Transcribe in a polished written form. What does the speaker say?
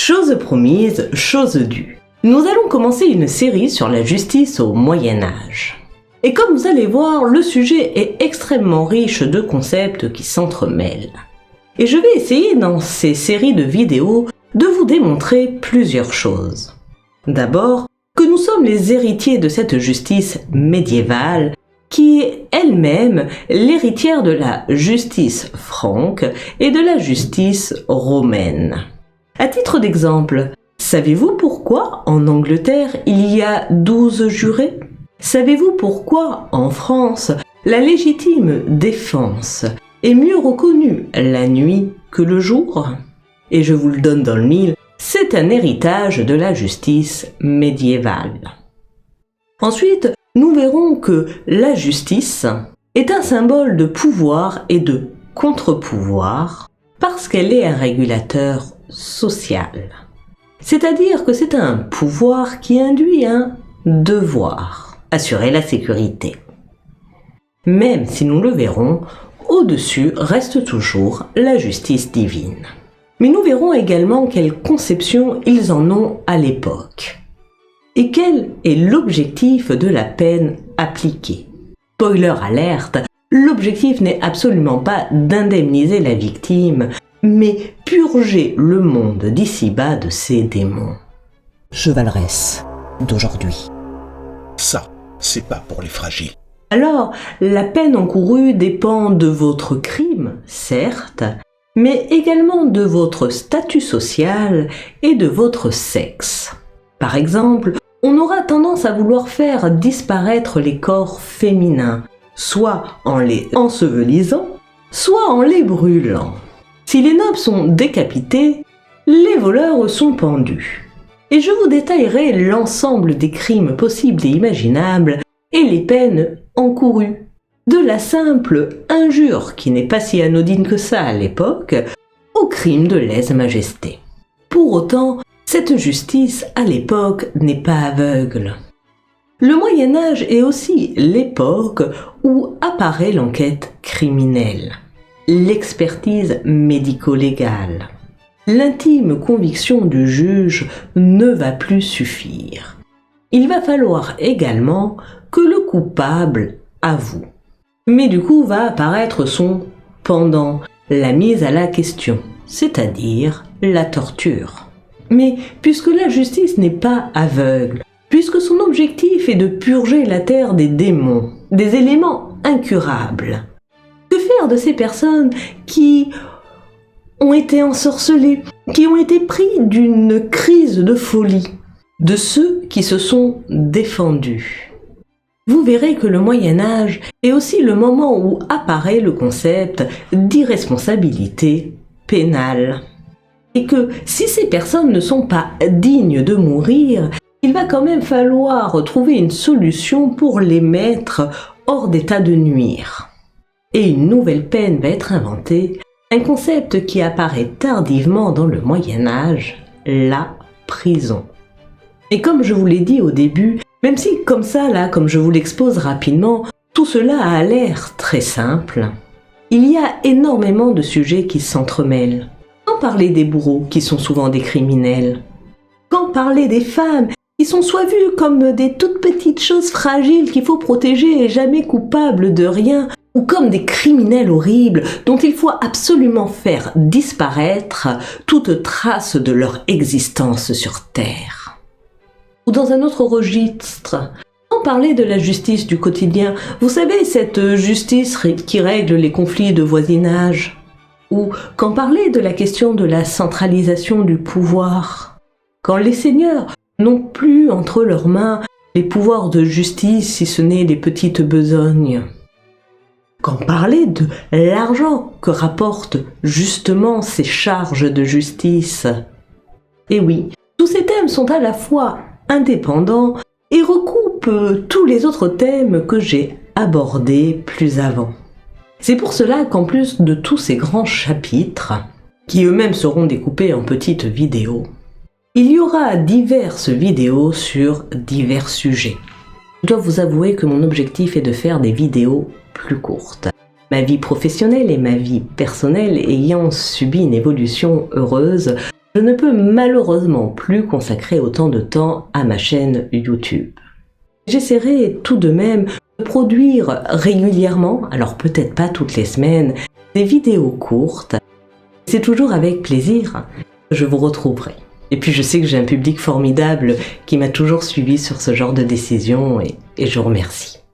Chose promise, chose due. Nous allons commencer une série sur la justice au Moyen-Âge. Et comme vous allez voir, le sujet est extrêmement riche de concepts qui s'entremêlent. Et je vais essayer dans ces séries de vidéos de vous démontrer plusieurs choses. D'abord, que nous sommes les héritiers de cette justice médiévale qui est elle-même l'héritière de la justice franque et de la justice romaine. À titre d'exemple, savez-vous pourquoi en Angleterre il y a 12 jurés ? Savez-vous pourquoi en France la légitime défense est mieux reconnue la nuit que le jour ? Et je vous le donne dans le mille, c'est un héritage de la justice médiévale. Ensuite, nous verrons que la justice est un symbole de pouvoir et de contre-pouvoir parce qu'elle est un régulateur social. C'est-à-dire que c'est un pouvoir qui induit un devoir, assurer la sécurité. Même si nous le verrons, au-dessus reste toujours la justice divine. Mais nous verrons également quelle conception ils en ont à l'époque. Et quel est l'objectif de la peine appliquée. Spoiler alerte, l'objectif n'est absolument pas d'indemniser la victime, mais purger le monde d'ici-bas de ses démons. Chevaleresse d'aujourd'hui. Ça, c'est pas pour les fragiles. Alors, la peine encourue dépend de votre crime, certes, mais également de votre statut social et de votre sexe. Par exemple, on aura tendance à vouloir faire disparaître les corps féminins, soit en les ensevelissant, soit en les brûlant. Si les nobles sont décapités, les voleurs sont pendus. Et je vous détaillerai l'ensemble des crimes possibles et imaginables et les peines encourues. De la simple injure, qui n'est pas si anodine que ça à l'époque, au crime de lèse-majesté. Pour autant, cette justice, à l'époque, n'est pas aveugle. Le Moyen-Âge est aussi l'époque où apparaît l'enquête criminelle, l'expertise médico-légale. L'intime conviction du juge ne va plus suffire. Il va falloir également que le coupable avoue. Mais du coup va apparaître son pendant, la mise à la question, c'est-à-dire la torture. Mais puisque la justice n'est pas aveugle, puisque son objectif est de purger la terre des démons, des éléments incurables, que faire de ces personnes qui ont été ensorcelés, qui ont été pris d'une crise de folie, de ceux qui se sont défendus. Vous verrez que le Moyen-Âge est aussi le moment où apparaît le concept d'irresponsabilité pénale. Et que si ces personnes ne sont pas dignes de mourir, il va quand même falloir trouver une solution pour les mettre hors d'état de nuire. Et une nouvelle peine va être inventée, un concept qui apparaît tardivement dans le Moyen-Âge, la prison. Et comme je vous l'ai dit au début, même si comme ça, là, comme je vous l'expose rapidement, tout cela a l'air très simple, il y a énormément de sujets qui s'entremêlent. Quand parler des bourreaux, qui sont souvent des criminels? Quand parler des femmes, qui sont soit vues comme des toutes petites choses fragiles qu'il faut protéger et jamais coupables de rien, ou comme des criminels horribles dont il faut absolument faire disparaître toute trace de leur existence sur Terre. Ou dans un autre registre, quand parler de la justice du quotidien, vous savez, cette justice qui règle les conflits de voisinage, ou quand parler de la question de la centralisation du pouvoir, quand les seigneurs n'ont plus entre leurs mains les pouvoirs de justice si ce n'est des petites besognes. Quand parler de l'argent que rapportent justement ces charges de justice. Et oui, tous ces thèmes sont à la fois indépendants et recoupent tous les autres thèmes que j'ai abordés plus avant. C'est pour cela qu'en plus de tous ces grands chapitres, qui eux-mêmes seront découpés en petites vidéos, il y aura diverses vidéos sur divers sujets. Je dois vous avouer que mon objectif est de faire des vidéos plus courtes. Ma vie professionnelle et ma vie personnelle ayant subi une évolution heureuse, je ne peux malheureusement plus consacrer autant de temps à ma chaîne YouTube. J'essaierai tout de même de produire régulièrement, alors peut-être pas toutes les semaines, des vidéos courtes. C'est toujours avec plaisir que je vous retrouverai. Et puis je sais que j'ai un public formidable qui m'a toujours suivi sur ce genre de décision et je vous remercie.